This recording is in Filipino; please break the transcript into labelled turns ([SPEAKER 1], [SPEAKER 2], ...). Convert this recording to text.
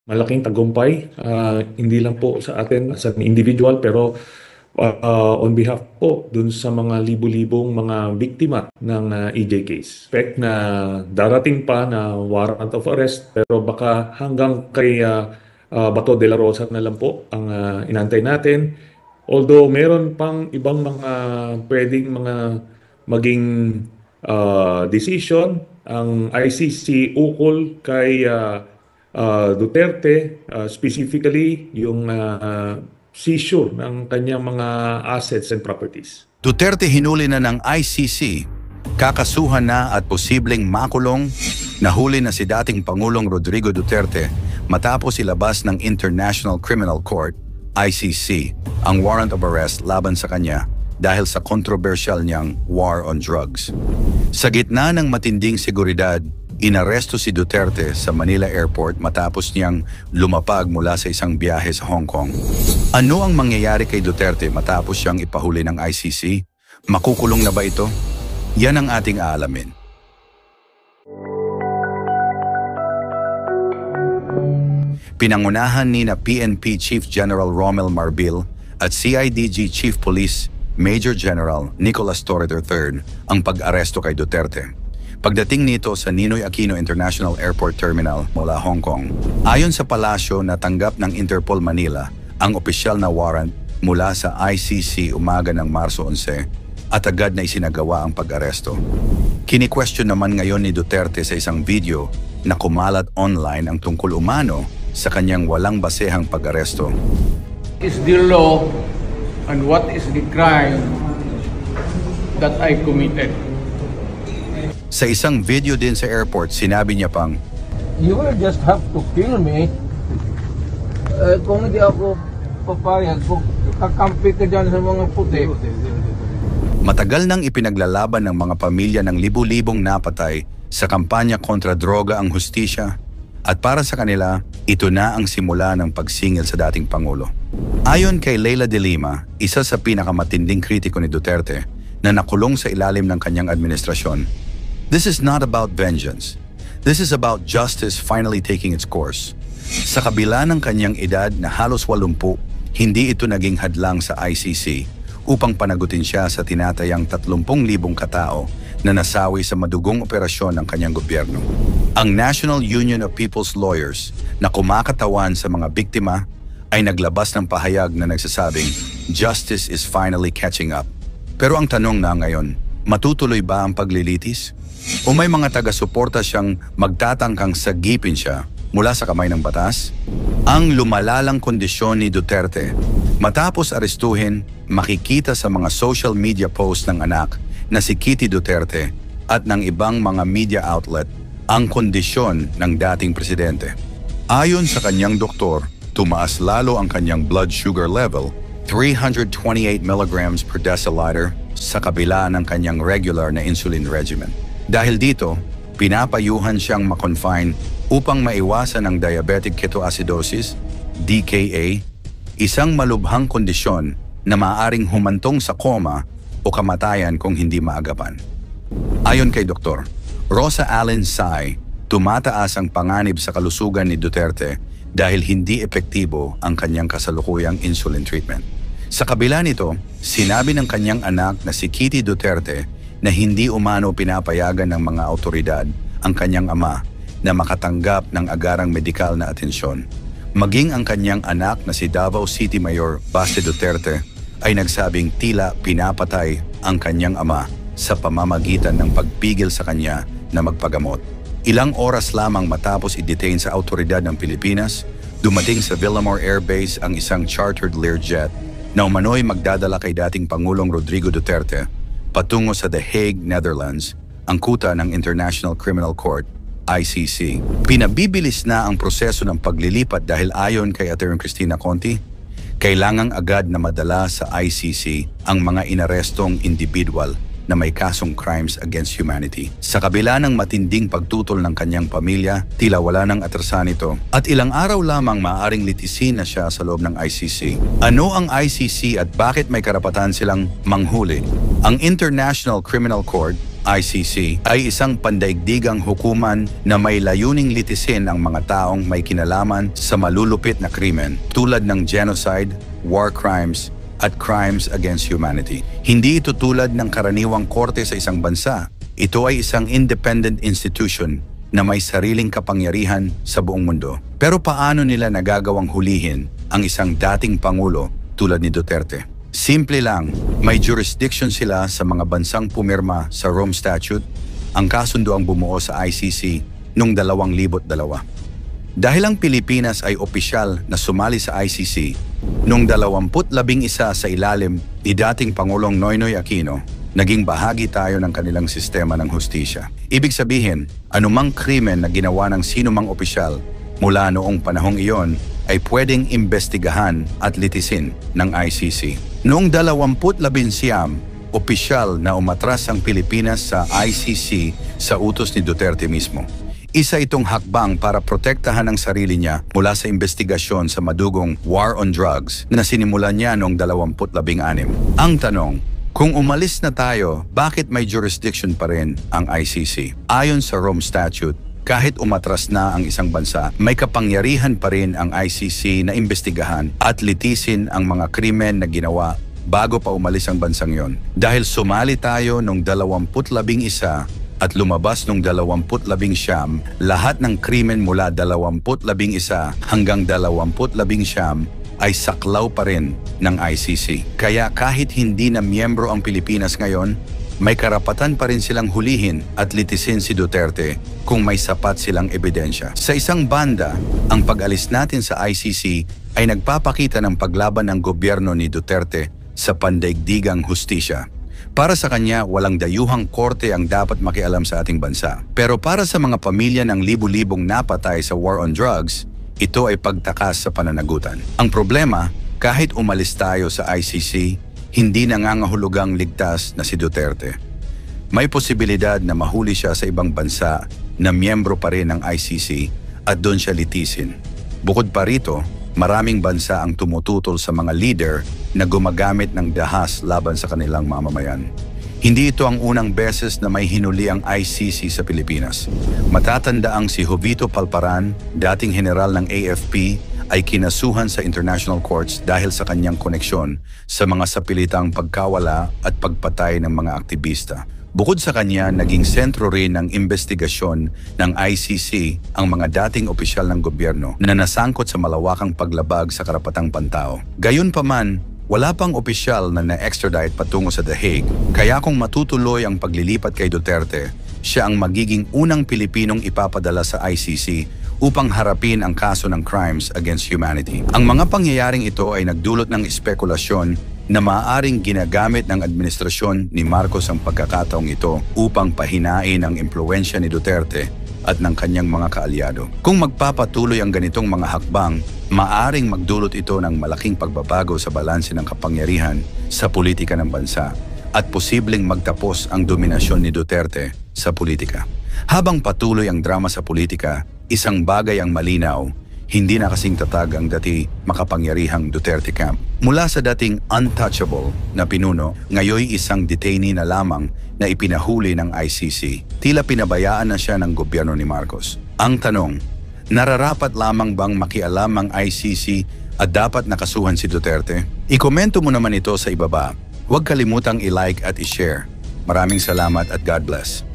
[SPEAKER 1] malaking tagumpay, hindi lang po sa atin as an individual pero on behalf po dun sa mga libu-libong mga biktima ng EJ case. Expect na darating pa na warrant of arrest pero baka hanggang kay Bato de la Rosa na lang po ang inantay natin. Although meron pang ibang mga pwedeng mga maging decision, ang ICC ukol kay Duterte, specifically yung seizure ng kanyang mga assets and properties.
[SPEAKER 2] Duterte hinuli na ng ICC, kakasuhan na at posibleng makulong. Nahuli na si dating Pangulong Rodrigo Duterte matapos ilabas ng International Criminal Court, ICC, ang warrant of arrest laban sa kanya dahil sa controversial niyang war on drugs. Sa gitna ng matinding seguridad, inaresto si Duterte sa Manila Airport matapos niyang lumapag mula sa isang biyahe sa Hong Kong. Ano ang mangyayari kay Duterte matapos siyang ipahuli ng ICC? Makukulong na ba ito? Yan ang ating aalamin. Pinangunahan ni PNP Chief General Romel Marbil at CIDG Chief Police Major General Nicolas Torre III ang pag-aresto kay Duterte. Pagdating nito sa Ninoy Aquino International Airport Terminal mula Hong Kong, ayon sa palasyo natanggap ng Interpol Manila ang opisyal na warrant mula sa ICC umaga ng Marso 11 at agad na isinagawa ang pag-aresto. Kini-question naman ngayon ni Duterte sa isang video na kumalat online ang tungkol umano sa kanyang walang basehang pag-aresto.
[SPEAKER 3] Is the law and what is the crime that I committed?
[SPEAKER 2] Sa isang video din sa airport, sinabi niya pang,
[SPEAKER 3] You will just have to kill me. Kung hindi ako papayag, kung kakampi ka dyan sa mga puti.
[SPEAKER 2] matagal nang ipinaglalaban ng mga pamilya ng libu-libong napatay sa kampanya kontra droga ang hustisya. At para sa kanila, ito na ang simula ng pagsingil sa dating Pangulo. Ayon kay Leila de Lima, isa sa pinakamatinding kritiko ni Duterte na nakulong sa ilalim ng kanyang administrasyon, this is not about vengeance. This is about justice finally taking its course. Sa kabila ng kanyang edad na halos 80, hindi ito naging hadlang sa ICC upang panagutin siya sa tinatayang 30,000 katao na nasawi sa madugong operasyon ng kanyang gobyerno. Ang National Union of People's Lawyers na kumakatawan sa mga biktima ay naglabas ng pahayag na nagsasabing, justice is finally catching up. Pero ang tanong na ngayon, matutuloy ba ang paglilitis? O may mga taga-suporta siyang magtatangkang sagipin siya mula sa kamay ng batas? Ang lumalalang kondisyon ni Duterte, matapos arestuhin, makikita sa mga social media posts ng anak na si Kitty Duterte at ng ibang mga media outlet ang kondisyon ng dating presidente. Ayon sa kanyang doktor, tumaas lalo ang kanyang blood sugar level, 328 milligrams per deciliter sa kabila ng kanyang regular na insulin regimen. Dahil dito, pinapayuhan siyang makonfine upang maiwasan ang diabetic ketoacidosis, DKA, isang malubhang kondisyon na maaaring humantong sa koma o kamatayan kung hindi maagapan. Ayon kay Dr. Rosa Allen Sai, tumataas ang panganib sa kalusugan ni Duterte dahil hindi epektibo ang kanyang kasalukuyang insulin treatment. Sa kabila nito, sinabi ng kanyang anak na si Kitty Duterte na hindi umano pinapayagan ng mga awtoridad ang kanyang ama na makatanggap ng agarang medikal na atensyon. Maging ang kanyang anak na si Davao City Mayor Baste Duterte ay nagsabing tila pinapatay ang kanyang ama sa pamamagitan ng pagpigil sa kanya na magpagamot. Ilang oras lamang matapos i-detain sa awtoridad ng Pilipinas, dumating sa Villamor Air Base ang isang chartered Learjet na umano'y magdadala kay dating Pangulong Rodrigo Duterte patungo sa The Hague, Netherlands, ang kuta ng International Criminal Court, ICC. Pinabibilis na ang proseso ng paglilipat dahil ayon kay Atty. Cristina Conti, kailangang agad na madala sa ICC ang mga inarestong individual na may kasong crimes against humanity. Sa kabila ng matinding pagtutol ng kanyang pamilya, tila wala nang atrasan ito at ilang araw lamang maaaring litisin na siya sa loob ng ICC. Ano ang ICC at bakit may karapatan silang manghuli? Ang International Criminal Court ICC ay isang pandaigdigang hukuman na may layuning litisin ang mga taong may kinalaman sa malulupit na krimen tulad ng genocide, war crimes, at crimes against humanity. Hindi ito tulad ng karaniwang korte sa isang bansa. Ito ay isang independent institution na may sariling kapangyarihan sa buong mundo. Pero paano nila nagagawang hulihin ang isang dating pangulo tulad ni Duterte? Simple lang, may jurisdiction sila sa mga bansang pumirma sa Rome Statute, ang kasunduang bumuo sa ICC noong 2002. Dahil ang Pilipinas ay opisyal na sumali sa ICC, noong 2011 sa ilalim ni dating Pangulong Noynoy Aquino, naging bahagi tayo ng kanilang sistema ng hustisya. Ibig sabihin, anumang krimen na ginawa ng sinumang opisyal mula noong panahong iyon ay pwedeng imbestigahan at litisin ng ICC. Noong 2011, opisyal na umatras ang Pilipinas sa ICC sa utos ni Duterte mismo. Isa itong hakbang para protektahan ang sarili niya mula sa investigasyon sa madugong war on drugs na sinimulan niya noong 2016. Ang tanong, kung umalis na tayo, bakit may jurisdiction pa rin ang ICC? Ayon sa Rome Statute, kahit umatras na ang isang bansa, may kapangyarihan pa rin ang ICC na imbestigahan at litisin ang mga krimen na ginawa bago pa umalis ang bansang yon. Dahil sumali tayo noong 2011 at lumabas noong 2019, lahat ng krimen mula 2011 hanggang 2019 ay saklaw pa rin ng ICC. Kaya kahit hindi na miyembro ang Pilipinas ngayon, may karapatan pa rin silang hulihin at litisin si Duterte kung may sapat silang ebidensya. Sa isang banda, ang pag-alis natin sa ICC ay nagpapakita ng paglaban ng gobyerno ni Duterte sa pandaigdigang hustisya. Para sa kanya, walang dayuhang korte ang dapat makialam sa ating bansa. Pero para sa mga pamilya ng libu-libong napatay sa war on drugs, ito ay pagtakas sa pananagutan. Ang problema, kahit umalis tayo sa ICC, hindi nangangahulugang ligtas na si Duterte. May posibilidad na mahuli siya sa ibang bansa na miyembro pa rin ng ICC at doon siya litisin. Bukod pa rito, maraming bansa ang tumututol sa mga leader na gumagamit ng dahas laban sa kanilang mamamayan. Hindi ito ang unang beses na may hinuli ang ICC sa Pilipinas. Matatandaang si Jovito Palparan, dating general ng AFP, ay kinasuhan sa international courts dahil sa kanyang koneksyon sa mga sapilitang pagkawala at pagpatay ng mga aktivista. Bukod sa kanya, naging sentro rin ng investigasyon ng ICC ang mga dating opisyal ng gobyerno na nasangkot sa malawakang paglabag sa karapatang pantao. Gayunpaman, wala pang opisyal na na-extradite patungo sa The Hague, kaya kung matutuloy ang paglilipat kay Duterte, siya ang magiging unang Pilipinong ipapadala sa ICC upang harapin ang kaso ng crimes against humanity. Ang mga pangyayaring ito ay nagdulot ng espekulasyon na maaaring ginagamit ng administrasyon ni Marcos ang pagkakataong ito upang pahinain ang impluwensya ni Duterte at ng kanyang mga kaalyado. Kung magpapatuloy ang ganitong mga hakbang, maaaring magdulot ito ng malaking pagbabago sa balanse ng kapangyarihan sa politika ng bansa at posibleng magtapos ang dominasyon ni Duterte sa politika. Habang patuloy ang drama sa politika, isang bagay ang malinaw, hindi na kasing tatag ang dati makapangyarihang Duterte camp. Mula sa dating untouchable na pinuno, ngayon isang detainee na lamang na ipinahuli ng ICC. Tila pinabayaan na siya ng gobyerno ni Marcos. Ang tanong, nararapat lamang bang makialam ang ICC at dapat nakasuhan si Duterte? Ikomento mo naman ito sa ibaba. Huwag kalimutang i-like at i-share. Maraming salamat at God bless.